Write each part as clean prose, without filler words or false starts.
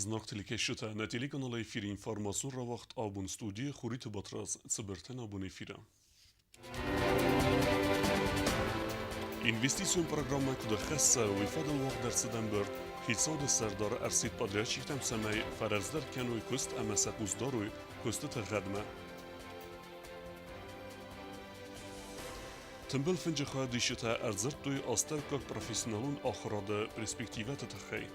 Знак телекешута на телеканале эфире информацион ра вақт абун студия хурит батраз цибертен абун эфира. Инвестицион программа куда хасса و ifadal вақт در سدنبر خیصاد سردار ارسید پادریچیک تم سمی فرزدر کنوی کست اما سقوزداروی کست تخدمه. تنبل فنج خواهد دیشتا ارزرد دوی آستر کک پروفیسنالون آخراده پرسپکتیوات تخی.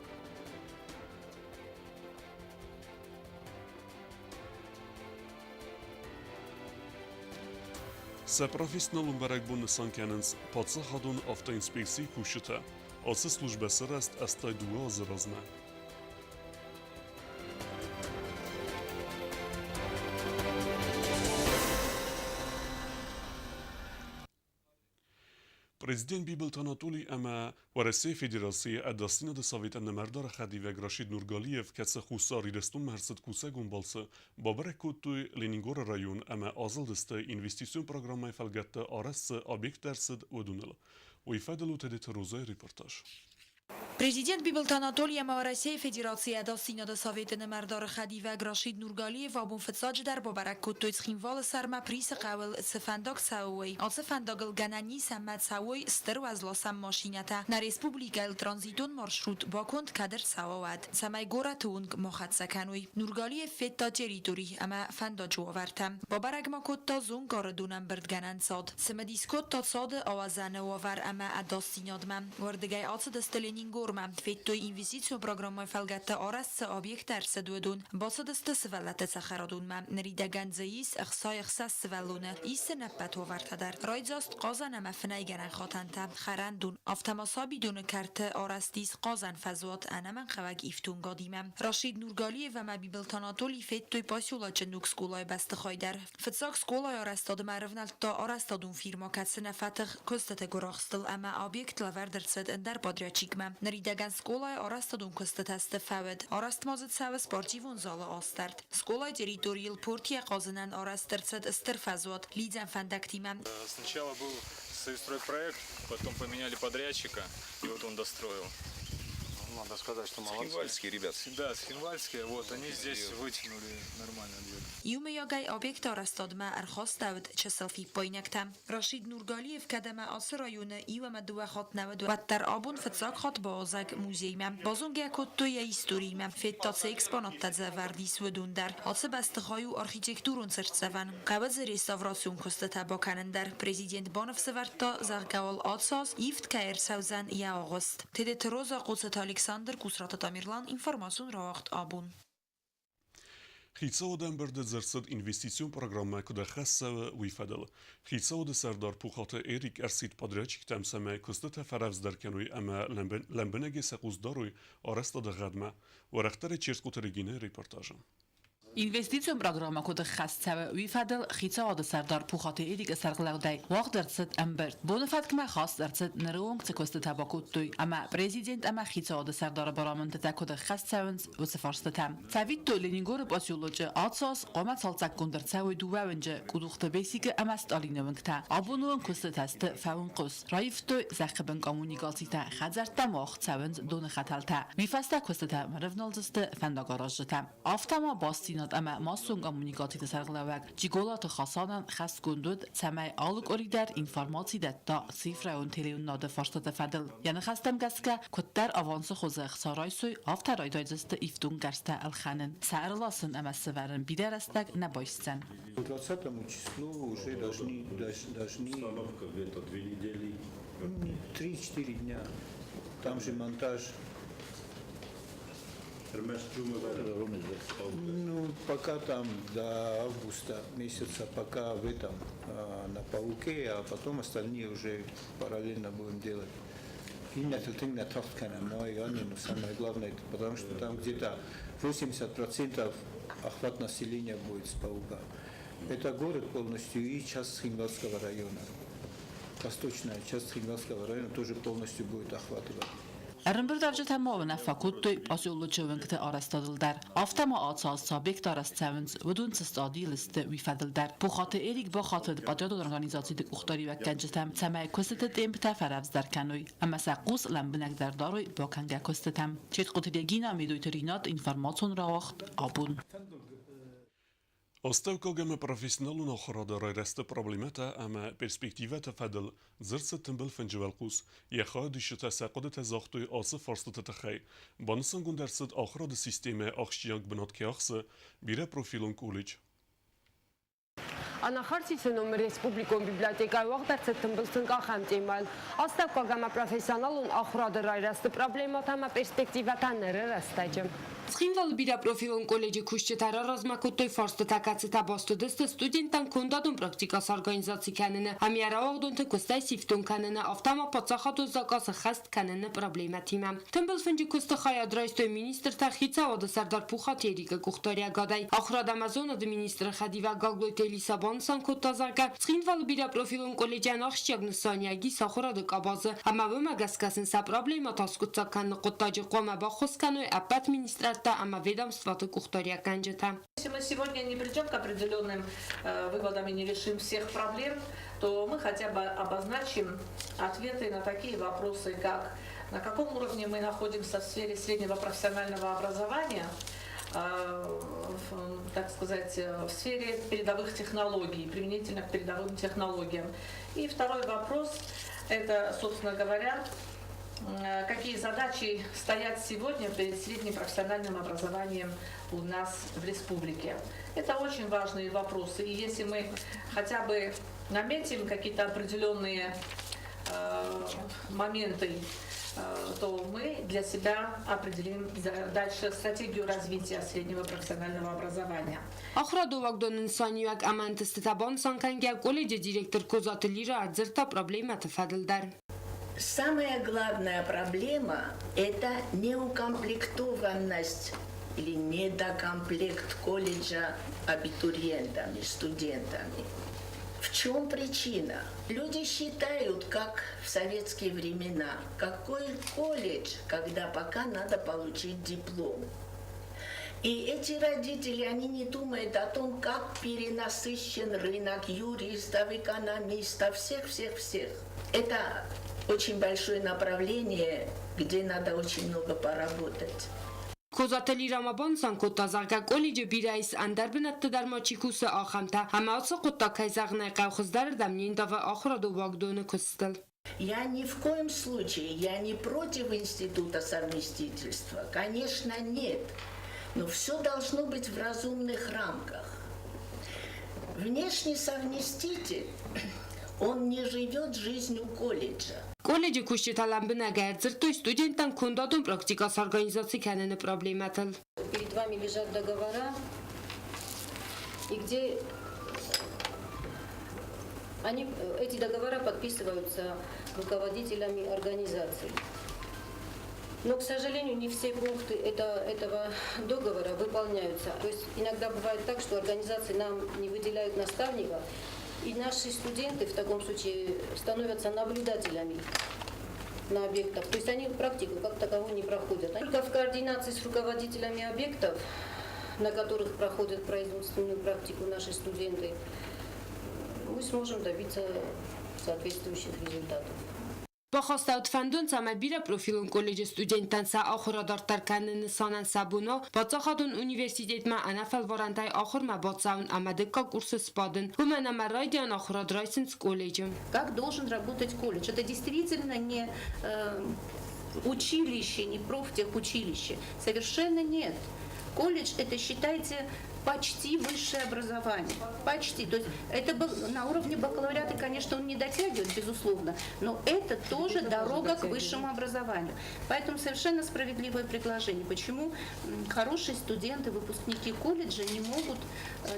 Să profesionalul barek bun sankenens patsa hadun автоинспекции кушета. Оце служба сараст астай дуа заразна. Президент Бибелт Анатолий Ама ورسه فدراسیه اداستین د ساویت نمردار خدیوگ راشید نورگالیف کس خوساری دستون مرسد کوسه گنبالسه بابر کوتوی لینینگور رایون اما آزل دسته اینوستیسیون پروگرامای فلگت آرس آبیکت درسد ودونل و ایفادلو تدیت روزای ریپورتاج. Президент Бибелт Анатолий Ама Россия Федерация اداستین ساویت نمردار خدیوگ راشید نورگالیف آبون فتساج در بابر کوتوی خینوال سرما پریس قول سفنداگ ساوی آل سفنداگل گنانی سمت ساوی ستر و از لاسم ماشینتا na Respublika el tranziton maršrut bakond kader ساواد سمای گورا تونگ مخد سکنوی نورگالیف فتا تریتوری اما فندا جوورتم بابرگ ما کوتا زون گاردونم برد گنن ساد سمدیسکوت تا ساد آوازانه وور اما اداستینادمم وردگای آت دستلینینگور فیتوی اینوستیسیون پروگرام فلگت آرس آبیکت درس دودون باسد است سوالت سخرادون نریدگان زیس اخصای اخصاص سوالونه ایست نبت وورت در رایزاست قازن مفنای گرن خاتنتا خرندون افتماسابی دون کرت آرستیس قازن فزوات انمن خواگ ایفتون گادیمم راشید نورگالی و ما بیبلت آناتولی فیتوی پاسیولا چنوک سکولای بست خایدر فتساک سکولای آرستاد مرونل تا آرستادون فیرما کس نفتخ کستت گراخستل اما آبیکت لور درصد اندر پادریچیکم Ридаган сколай арастадун костатаст фавед. Араст мазет сава спортивун зала астарт. Сколай территориил портия казанан арастарцад стерфазват. Лидзан фандактимам. Сначала был союзстройпроект, потом поменяли подрядчика, и вот он достроил. Надо сказать, что молодцы. Хинвальские ребята. Да, с Хинвальские, вот, они здесь вытянули нормально две. Юмеягай объект арастадма архостауд часалфи пойнектам. Рашид Нургалиев кадама аср районы иуама дуахат навад ваттар абун фатсак хат базаг музеймам. Базунга коттоя историмам. Феттац экспонатта завардис ودوندر. Ацы бастыхаю архитектурун сырцаван. Каваз реставрацион костата баканандар. Президент Банов саварта загавал атсаз ифт каир саузан я агост. Тедет роза قصة Александр Кусрата Тамирлан информацион равахт абун. خیصاد برد زرسد اینوستیسیون پروگرام کد خاصه و ویفادل. خیصاد سردار پوخات ایریک ارسید پادریچیک تمسمه کستت فرفز در کنوی اما لنبنگی سقوزداروی آرستا دغدمه و رختر چیرسکوترگینه ریپورتاژم. Инвестицион программа куда хасцава вифадл хицаода сардар пухате эдик сарглаудай вақ дэрцэд амберт. Бонефаткма хас дэрцэд нэрүүнг цэкоста табакуттуй. Ама президент ама хицаода сардар барамантата куда хасцавэнс усафарстатам. Цавитто ленингоры посюлочы атсас қомат салцак гундэрцавы дувавэнжы кудухта бесигі ама сталиновэнгта. Абунуэн кустатасты фавын қус. Раифтой зақыбын коммуникацита хадзарта мох цавэнс доны хаталта. Вифаста кустата марывналзысты фандагаражжыта. Автама бастина اما ماسون کمونیکاتی تسرقلوک جیگولات خاصان خست گندود سمای آلوک اوریدر اینفرماسی دتا صفر اون تریون ناده فرشته فدل یعنی خستم گسکه کتر آوانس خوزه خسارای سوی آفتر آیدایزست ایفتون گرسته الخانن سعرلاسن اما سورن بیدر استگ نبایستن. 20 числу уже должны 3-4 дня. Там же монтаж. Ну, пока там до августа месяца, пока в этом на пауке, а потом остальные уже параллельно будем делать. Но самое главное, потому что там где-то 80% охват населения будет с паука. Это город полностью и часть Хинвальского района. Восточная часть Хинвальского района тоже полностью будет охватывать. Erinbir davcı tamamına fakuttu asılı çövenkte arastadıldır. Aftama atsaz sabik darastçavins ve duntsız adi liste vifadıldır. Bu xatı erik bu xatı patriot organizasyonu uxtari ve kencetem temel kostete tempta faravzdar kanuy. Ama saqus lambinek dardaroy bu kanga kostetem. Çet qutiyagina miduyterinat informasyon rawaxt abun. Остаукогаме профессионалу на хорадара ресте проблемата, ама перспективата фадل зрца тымбыл фенджевалкус, яха дишта сақода тазахтуй асы фарстата тахай. Банысан гундерсет ахрада системе ахшиянг бинат кеахсы, бире профилун кулич. Անախարցիցնում Ռեսպուբլիկոն բիբլիոթեկայի ողդարձը թմբլցն կախամ տիմալ։ Աստավ կոգամա պրոֆեսիոնալուն ախրադը ռայրաստը պրոբլեմատամա պերսպեկտիվատանները ռաստաջը։ Սխինվալ բիրա պրոֆիլոն կոլեջի քուշչետարա ռազմակոտոյ ֆորստը տակացը տաբոստը դստը ստուդենտան կոնդադուն պրակտիկաս արգանիզացի կանենը, ամիարավաղդուն թկուստայ սիվտուն կանենը, ավտամա պացախատու զակասը խաստ կանենը պրոբլեմատիմա։ Թմբլ ֆնջի կուստը խայադրայստոյ մինիստր թախիցա ոդը սարդար պուխատ երիկը կուխտորյա գադայ, ախրադամազոնը դը մինիստր խադիվա գագլոյտե Լիսաբոն Սանկոտազարգա, սխինվալ բիրա պրոֆիլոն կոլեջյան աղշյագ նսանյագի սախորադը կաբազը, ամավը մագասկասն սա պրոբլեմա տասկուցական նկոտաջի қոմաբա խոսկանոյ ապատ министрата, ама ведомството кухтория канджета. Если мы сегодня не придем к определенным выводам и не решим всех проблем, то мы хотя бы обозначим ответы на такие вопросы, как на каком уровне мы находимся в сфере среднего профессионального образования, так сказать, в сфере передовых технологий, применительно к передовым технологиям. И второй вопрос, это, собственно говоря, какие задачи стоят сегодня перед средним профессиональным образованием у нас в республике. Это очень важные вопросы. И если мы хотя бы наметим какие-то определенные моменты, то мы для себя определим дальше стратегию развития среднего профессионального образования. Охрадовагдон инсанияк амантыстабон санкангя колледжа директор Козаты Лира адзерта проблема тафадылдар. Самая главная проблема – это неукомплектованность или недокомплект колледжа абитуриентами, студентами. В чем причина? Люди считают, как в советские времена, какой колледж, когда пока надо получить диплом. И эти родители, они не думают о том, как перенасыщен рынок юристов, экономистов, всех. Это очень большое направление, где надо очень много поработать. Козателի Ռամաբան Սանկոտազարգա կոլեջը բիրայիս անդարբնատ դարմաչիկուսը ախամտա համացը կոտակայզաղնայ կավխыздար դամնինդավը ախրադու վագդոնը կստել. Я ни в коем случае, я не против института совместительства, конечно, нет, но все должно быть в разумных рамках. Внешний совместитель, он не живет жизнью колледжа. Колледжи кушчеталан герцертой студентам кондадун практикас организации канены проблематал. Перед вами лежат договора, и где эти договора подписываются руководителями организаций. Но, к сожалению, не все пункты этого договора выполняются. То есть иногда бывает так, что организации нам не выделяют наставника, и наши студенты в таком случае становятся наблюдателями на объектах. То есть они практику как таковую не проходят. Только в координации с руководителями объектов, на которых проходят производственную практику наши студенты, мы сможем добиться соответствующих результатов. Բախաստաուտ ֆանդուն ցամաբիրա պրոֆիլուն կոլեջը ստուդենտան սա ախորադարտար կանն սանան սաբունո բացախադուն ունիվերսիտետմա անաֆալ վարանտայ ախորմա բացաուն ամադեկա կուրсы спаден հումանամա ռադիան ախորադրայսինց կոլեջը. Как должен работать колледж? Это действительно не училище, не профтехучилище. Совершенно нет. Колледж это, считайте, почти высшее образование. Почти. То есть это на уровне бакалавриата, конечно, он не дотягивает, безусловно, но это тоже дорога к высшему образованию. Поэтому совершенно справедливое предложение. Почему хорошие студенты, выпускники колледжа не могут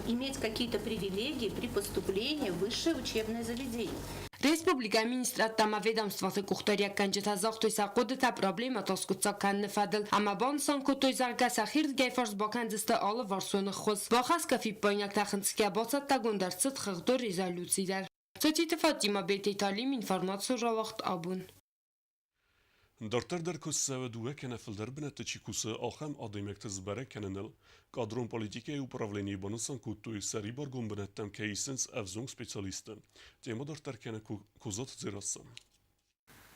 иметь какие-то привилегии при поступлении в высшее учебное заведение? Республика министрատամա ведомството կուխտորիա կանջետազախտոյ սակոդտա պրոբլեմա տոսկուցական նֆադել ամաբան սանկոտոյ զարգասախիրդ գեյֆորս բոքանդստը ալը վարսոնը խոս վախաս կաֆի պոնյակ տախնցկյա բոցատ տագոնդարցըտ խղդոր ռեզալյուցիդար Ծոթիտը Ֆատիմա Բետետալիմ ինֆորմացիա ռավախտ աբուն Darter der kusse duwe kene filder binette çi kusse axem ademekte zbere kenenel, kadron politike upravleni bonusan kutu seri borgun binettem keisens evzung specialiste. Tema darter kene kuzot zirasam.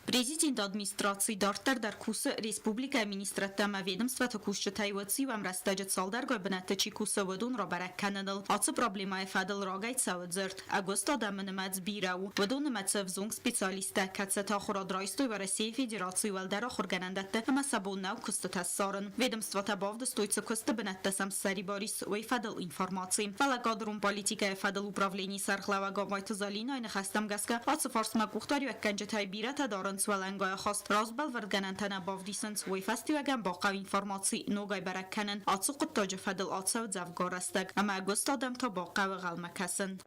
Президент администрации Дартер дар куса республика административна ведомството кушчатай ваци вам растаджет салдар гойбнете чи куса вадун ро барак канадал ацы проблема фадал рогайт савдзерт агост адамын мац бирау вадун мацавзунг специалиста кацата хурад-райстой ва России Федерации валдар ахурганандатте ама сабуннау куста тассарен ведомството бавда стойца куста бнетте сам сари борис вай фадал информации фалагадрун политика фадал управлений сархлава гавайт залина ин хастам гаска ацы фарсма кухтари ва канжатай бирата дарен سوالنگاه خواست رازبل ورگننتن بافدیسنس وی فستیوگن با قوی انفرماسی نوگای برکنن آتسو قطاج فدل آتسو زفگار استگ اما اگست آدم تا با قوی غلمکسن.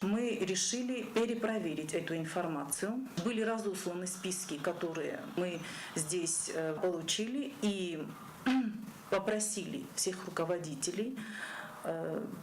Мы решили перепроверить эту информацию. Были разосланы списки, которые мы здесь получили, и попросили всех руководителей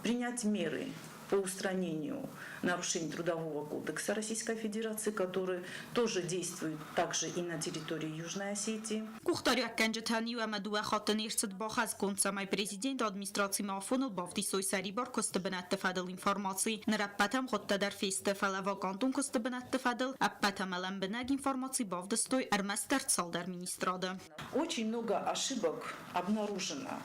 принять меры по устранению нарушений Трудового кодекса Российской Федерации, которые тоже действуют также и на территории Южной Осетии. Кухтари акканжатани و مدوه خاطن ارتد باخز کنسامای президент администрации мафунул бавди сой сарибар костабанат фадал информации нарапатам хотта дар фестивал вакантун костабанат фадал аппатам аламбнаг информации бавдастой армастер салдар министрада. Очень много ошибок обнаружено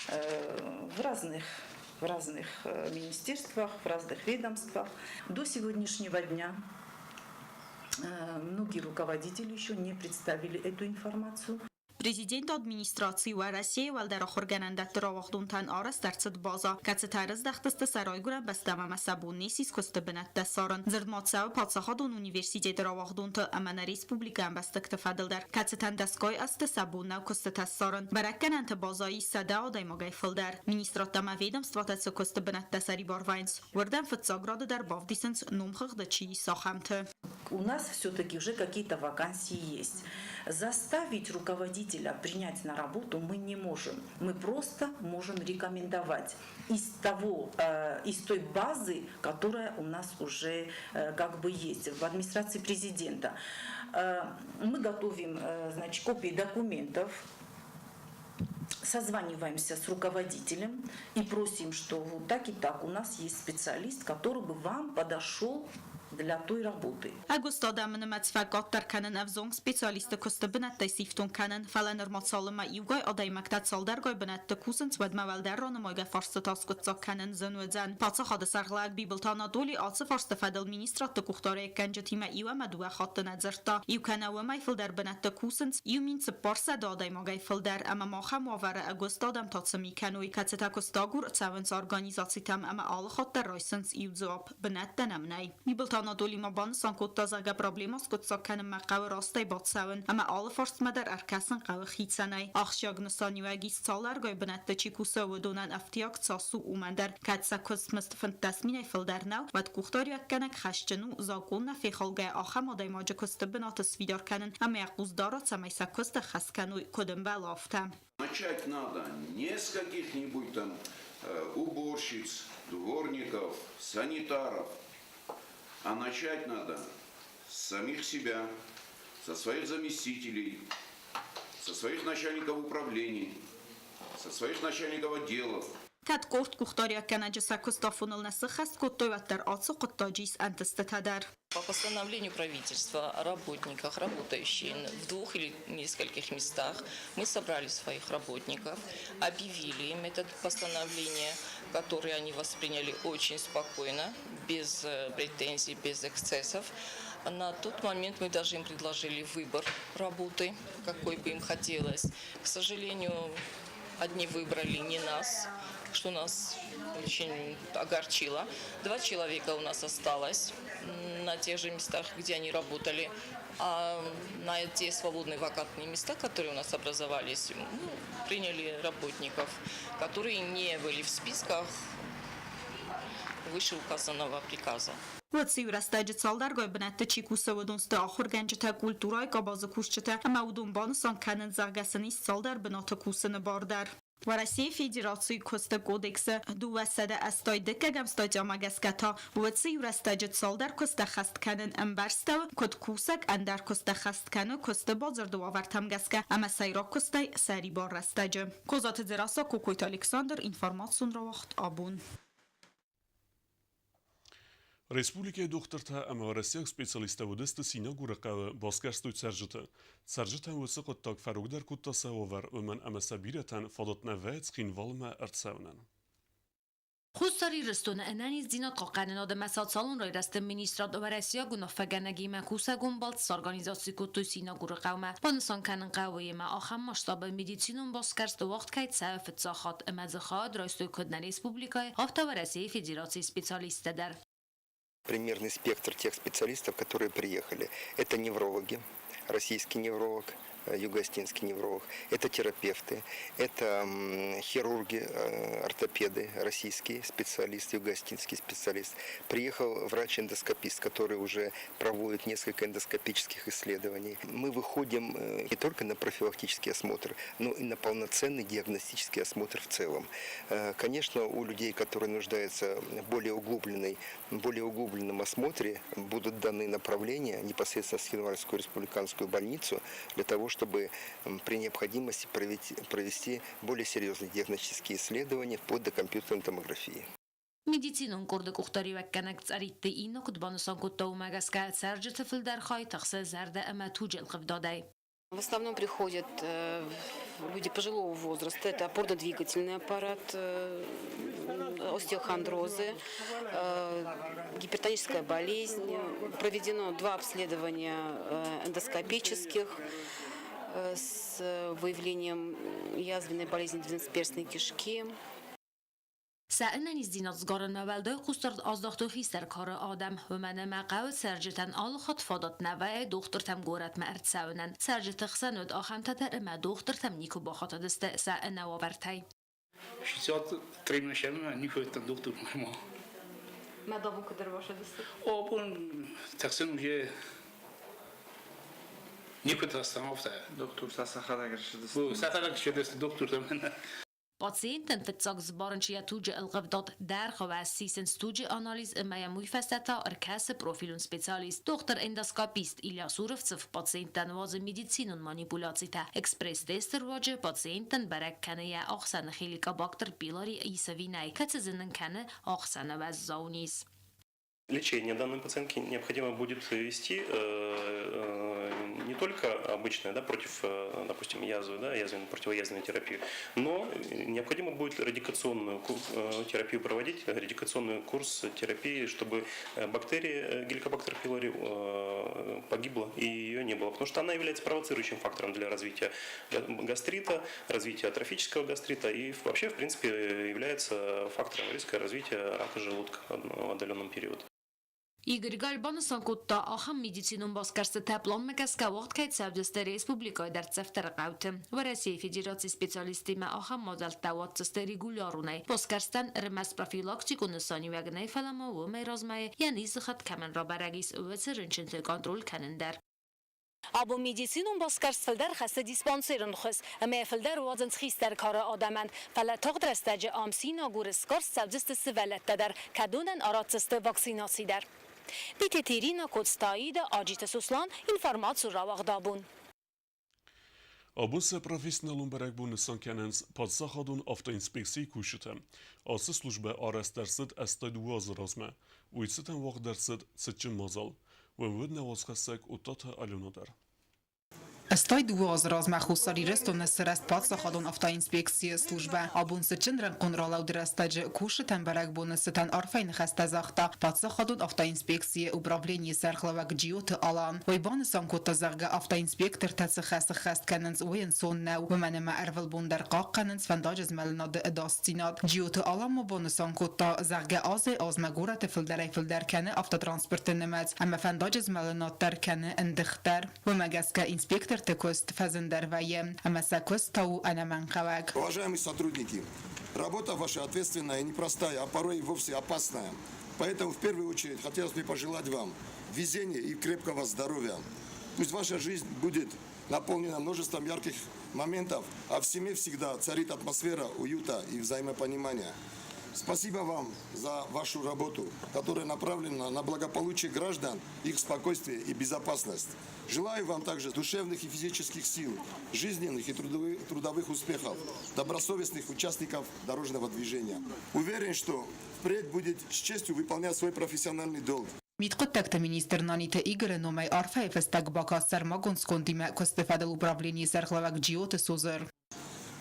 в разных министерствах, в разных ведомствах. До сегодняшнего дня многие руководители еще не представили эту информацию. Президент администрации و России والدر آخرگنندت را وقتون تن آرس درصد بازا کت ترز دختست سرای گرن بستم اما سبون نیسیز کست بنت دستارن زرد ماتساو پادساخادون اونیورسیتی در وقتون تا امن ریسپوبلیکا هم بستک تفدل در کت تن دستگاه است سبون نو کست تستارن برکن انت بازایی صدا آدای مگای فلدر مینیسترات دم ведомства تس کست بنت دسری باروینس وردن فتساگراد در باودیسنس نومخخ دچی ساخمته. У нас все-таки уже какие-то вакансии есть. Заставить руководителя принять на работу мы не можем. Мы просто можем рекомендовать из той базы, которая у нас уже как бы есть в администрации президента. Мы готовим, значит, копии документов, созваниваемся с руководителем и просим, что вот так и так у нас есть специалист, который бы вам подошел для той работы. August adamın mətsfəqat tərkənin əvzong spesialistə kosta binətdə siftun kənin fələnər matsalımə yugay aday məktət saldar qoy binətdə kusin çvəd məvəldər ranımayga farsı taskutsa kənin zənvədzən. Patsa xadı sərğlaq bibiltana doli atsı farsı fədəl ministratda kuxtarə kəncətimə iwə mədvə xattı nədzərta. Yukənə və mayfıldər binətdə kusin yumin sıparsa da aday magay fıldər əmə maxa muavərə August adam tatsımı kənuy kəcətə kostagur çəvəns organizasitam əmə alı xattər raysınc iwdzab binətdə nəmnəy. Bibiltana Anadoli maban sankot tazaga problemas kutsa kenem maqaw rastay batsawen ama alle forstmader erkassen qaw khitsanay axshagnistan yuagis salar goy benatte chikusa wadonan aftiak tsasu umander katsa kosmist fantasmine fildarnaw wat kuxtar yakkanak khashchenu zakonna fi khalga axam oday maja koste benat svidar kanen ama yaquzdara tsamaysa koste khaskanu kodem balafta. Начать надо не с каких-нибудь там уборщиц, дворников, санитаров, а начать надо с самих себя, со своих заместителей, со своих начальников управлений, со своих начальников отделов. Kad kort kuxtarya kanajasa kostafunul насыхаст коттойваттар атсы коттаджис антестатадар. По постановлению правительства о работниках, работающих в 2 или нескольких местах, мы собрали своих работников, объявили им это постановление, которое они восприняли очень спокойно, без претензий, без эксцессов. На тот момент мы даже им предложили выбор работы, какой бы им хотелось. К сожалению, одни выбрали не нас, что нас очень огорчило. 2 человека у нас осталось на тех же местах, где они работали. А на те свободные вакантные места, которые у нас образовались, приняли работников, которые не были в списках вышеуказанного приказа. واتسی ورستاج سالدار گوی بنت چیکوسه و دونسته آخر گنجته کولتورای کاباز کوشته اما و دنبان سان کنن زرگسنی سالدار بنات کوسن باردار. و Россия Федерации Коста Кодекса دوسده استای دکگم ستاجا مگسکتا و تی رستاجت سال در کست خست کنن امبرستو کد کوسک اندر کست خست کنه کست بازر دو آورتم گسکه اما سیرا کستی سری بار رستاجه کوزات زراسا کوکویت الکساندر اینفورماسیون را وقت آبون Республика докторта амаварасияк специалиста водеста синагуракава баскерстуй цержета. Цержета высоко так фарогдар кутта сававар ومن أما سبيرتان فضتنا فات خين والما ارتساونان. Хустари рыстуна энанис динат қоқанинада масад салон рой расты министрат оварасия гунах фаганаги макуса гумбалт с организации кутуй синагуры қавма. Банысан канын қавыйма ахам масштаба медицинун баскерсту вақт кайт сафет сахат эмазыхад райстой кодна республикай автоварасия федерации специалиста дар. Примерный спектр тех специалистов, которые приехали. Это неврологи, российский невролог, юго-остинский невролог, это терапевты, это хирурги, ортопеды, российский специалист, юго-остинский специалист. Приехал врач-эндоскопист, который уже проводит несколько эндоскопических исследований. Мы выходим не только на профилактический осмотр, но и на полноценный диагностический осмотр в целом. Конечно, у людей, которые нуждаются в более углубленном осмотре, будут даны направления непосредственно в Хинвальскую республиканскую больницу для того, чтобы при необходимости провести более серьезные диагностические исследования вплоть до компьютерной томографии. Медицинун курдык ухтари вакканак царитты ино кудбанусан кутта умагаска царджета филдархай тахса зарда ама туджел хвдадай. В основном приходят люди пожилого возраста. Это опорно-двигательный аппарат, остеохондрозы, гипертоническая болезнь. Проведено 2 обследования эндоскопических с выявлением язвенной болезни двенадцатиперстной кишки. سألنا نزدینات زگارن مولدای قصدارد آزداختو خیستر کار آدم و من مقاو سرجتن آل خود فادات نوه دخترتم گورت مرد ساونن سرجت خسنود آخم تتر ما دخترتم نیکو با خاطر دسته سألنا وابرتای 63 نشم نیکو تن دختر ما ما دابو کدر باشه دسته آبون تقسیم میشه نیکو تستم افته Доктор Сасахада грешит. بو سخت شده دکتر تمن Пациентен فتساق زبارنشيا توجه الغفدات در خواست سیسن ستوجه آنالیز اما مویفستتا ارکاس پروفیلون سپیسالیست دکتر انداسکاپیست ایلیا سورفصف پациентن واز مدیسینون مانیپولاتیتا اکسپرس دستر واجه پациентن برک کنه یا آخسن خیلیکا باکتر بیلاری ایسوینای کتزنن کنه آخسن وز زاونیز. Лечение данной пациентки необходимо будет вести не только обычное, против, допустим, язвы, противоязвенную терапию, но необходимо будет радикационную терапию проводить, радикационный курс терапии, чтобы бактерия Helicobacter pylori погибла и ее не было, потому что она является провоцирующим фактором для развития гастрита, развития атрофического гастрита и вообще, в принципе, является фактором риска развития рака желудка в отдаленном периоде. Игорь Гальбанусан кутта ахам медицинун баскарсы таплан мекаска вақт кайт савдысты республикой дар цефтер қауты. В России Федерации специалистима ахам модал таватсысты регулярунай. Баскарстан ремас профилактику нысани вагнай фаламову майразмай яни зыхат камен рабарагис увецерынчынты контроль канендар. ابو مدیسینون باسکرس فلدر خسته دیسپانسرن خس اما فلدر وازن خیستر کار آدمند فلا تقدر استج آمسینا گورسکارس سبزست سوالت در کدونن آراتست واکسیناسی در دیت تیرینا کدستایید آجیت سوسلان اینفرماتسو را وقدابون Abuse professionalun berek bunısan kenens padsahadun avtoinspeksiyi kuşutem. Ası slujbe ares dersit estay duaz razme. Uytsiten vaq dersit sıçın mazal. Ve vüdne vazxasek utata alunadar. Staj duaz razme xusari reston srest padsahadun avtoinspeksiyi slujbe. Abun sıçınren konralau drestaj kuşutem berek bunısıtan arfeyn xastazaqta padsahadun avtoinspeksiyi upravleniyi serxlavak джиоты alan. Vaybanısan kutta zarga avtoinspektor tatsı xast kenens uyen sonnev. Vmenema ervel bundar qaq kenens fandajız melnad edastinad. джиоты alan mu bonısan kutta zarga azme gurat filder kene avtotransporten nemez. Ama fandajız melnad ter kene endixter. Vmegaska inspektor تكوست فازندر ويم أما ساكوست تو أنا من خواك. Уважаемые сотрудники, работа ваша ответственная и непростая, а порой и вовсе опасная. Поэтому в первую очередь хотелось бы пожелать вам везения и крепкого здоровья. Пусть ваша жизнь будет наполнена множеством ярких моментов, а в семье всегда царит атмосфера уюта и взаимопонимания. Спасибо вам за вашу работу, которая направлена на благополучие граждан, их спокойствие и безопасность. Желаю вам также душевных и физических сил, жизненных и трудовых успехов, добросовестных участников дорожного движения. Уверен, что впредь будет с честью выполнять свой профессиональный долг. Митқоттакта министр Нанita Игоря Номай Арфа Фестак Бакастар Магонскондиме Костефадел управление Серхлавак Джиоты Сузер.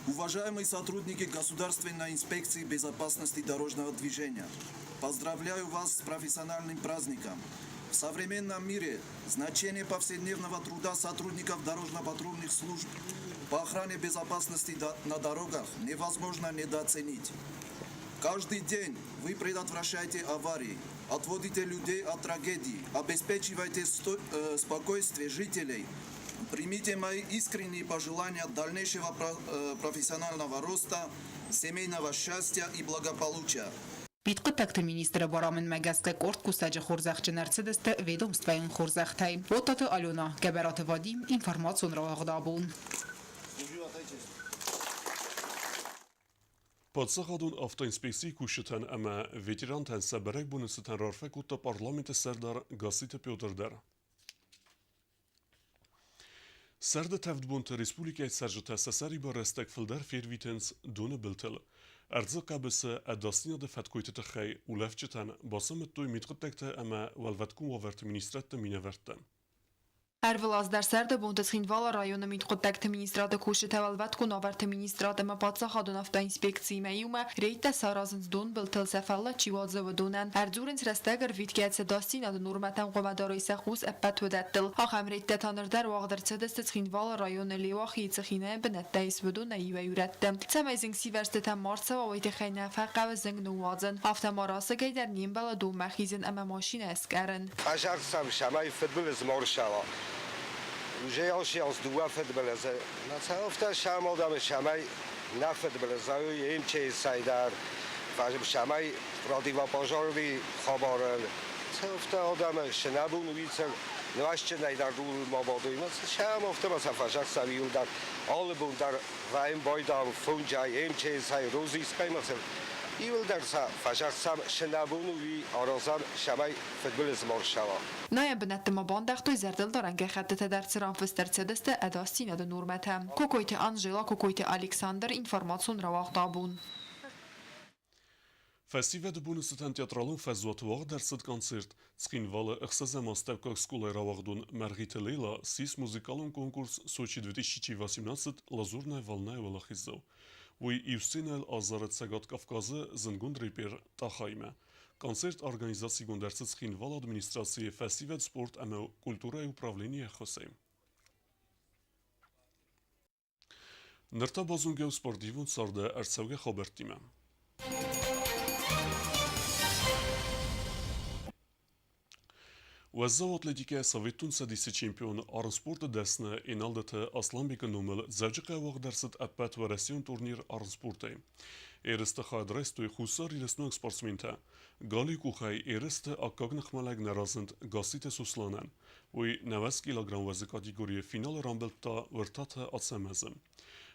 Уважаемые сотрудники Государственной инспекции безопасности дорожного движения, поздравляю вас с профессиональным праздником. В современном мире значение повседневного труда сотрудников дорожно-патрульных служб по охране безопасности на дорогах невозможно недооценить. Каждый день вы предотвращаете аварии, отводите людей от трагедий, обеспечиваете спокойствие жителей. Примите мои искренние пожелания дальнейшего профессионального роста, семейного счастья и благополучия. Միտկտակտը մինիստրը բարամեն մեգասկե կորդ կուսաջը խորզախջը ներցդստը վեդոմստվային խորզախթայ։ Ոտատը ալյոնա, գեբերատը վադիմ, ինվարմացուն ռաղաղդաբուն։ Պատսախադուն ավտոինսպեկցիի կուշտան əmə veteran tənsə bərək bunusıtan rarfək utta parlamenti sərdar Qasitə Pyotrder. Serde tevdbunte Respublikayt sərjətə səsəri barəstək fıldar fervitens donu biltil. Ərzə qəbəsə ədasına da fətkuytı xəy ulafçıtan basımət doy mitqıttəkdə əmə vəlvətkun vavərti ministrətdə minəvərtdən. Ervılazдар serde Bundeshinvala rayonu mitqottakt ministrate kushitevälvät kun averte ministrate ma patsahadun avta inspekcji mejuma rejta sarazens don biltil sefalla çivadzavadunan Erzurins resteger vitkietse dastin adı nurmatan qomadaro ise xus eppet vedettil. Axam rejta tanırdar vağdırçıda Hinvala rayonu levaxi tsxine benetteis vedun eyve yürettim. Temezing siversteten marsava vayte xeyne faqqa ve zing nuwadzın. Avta marası geyder nimbala do mexizin ama maşine eskeren. Ajarsam şamay futbol zmorşava. Že als doa futballen. Dat zijn ofta shamal dan shamay na futballen. Zou je in chase zijn daar. Vajem shamay radiva požarovi khabaran. Ofta adam shnabun ulice. Naště nejdar důl mobodu. Sham ofta مثلا fajak saviul dar. Alle bun dar vaim boydam funjay in chase hay rozi skay مثلا. İvel dersa fajak sam shnabun uvi arazam shamay futbol zmorshava. Naja benettem bandachtoy zerdel darange xattete der tsiran festercedeste edastina de nurmetem. Kokoyte Angela, kokoyte Alexander information ravaqdabun. Festival de bunusıtan teatralun fezot vaq dersit konsert. Tskinvala ıxsazema stavkak skolay ravaqdun Margita Leyla sis muzikalun konkurs Sochi 2018 Лазурная волна Валахизов. Уй Юстинел Азарет Сагат Кавказы Зынгун Репер Тахайме. Концерт организации гундерцит Tskinvala администрации фестиваль спорт эме культура и управление Хосей. Нырта базунгев спортивун сарда Арцавге Хабертиме. Ваззав атлетика Советун садиси чемпион Арнспорта десна иналдата Асланбека номел завжика вагдерсит аппат варасион турнир Арнспорта. Эресте хадрестой хусари леснок спортсмента. Гали кухай эресте аккагнах маlag наразند Qasitə Suslanan. Уй 90 килограмм вазы категории финал рамбелта выртата атсамазым.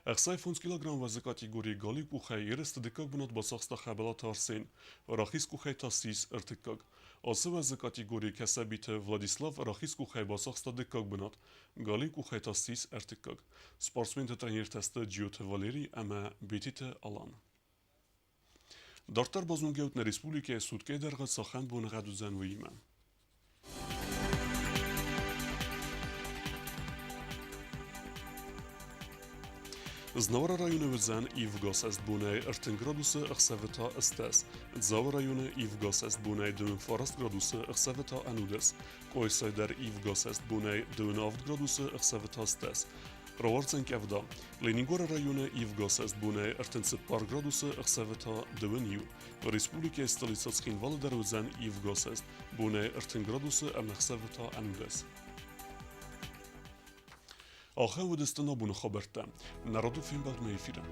Әхсай 5 килограмм вазы категории Гали кухай эресте декак бунат басақста хабалат арсен. Рахис кухай тасис ыртыккак. Асы вазы категории кәсәбите Владислав Рахис кухай басақста декак бунат. Гали кухай тасис ыртыккак. Спортсменте тренер тесты Джиоте Валерий әмә бетите алан. Дартар базунгеут на республике сутке дәргат сахан буныга дүзәнвиме. Znavara rajonu vizan Ivgos est bunei 18 graduse ëxseveta estes. Dzava rajonu Ivgos est bunei 2 graduse ëxseveta anudes. Koysaj der Ivgos est bunei 2 graduse ëxseveta estes. Ravarcen kevda. Leningora rajonu Ivgos est bunei 18 graduse ëxseveta dëvëniu. Respublike stolica Tskinvala der vizan Ivgos est bunei 18 graduse ëxseveta anudes. آخه ودستنا بون خبرته نرادو فیلم بعد میفیرم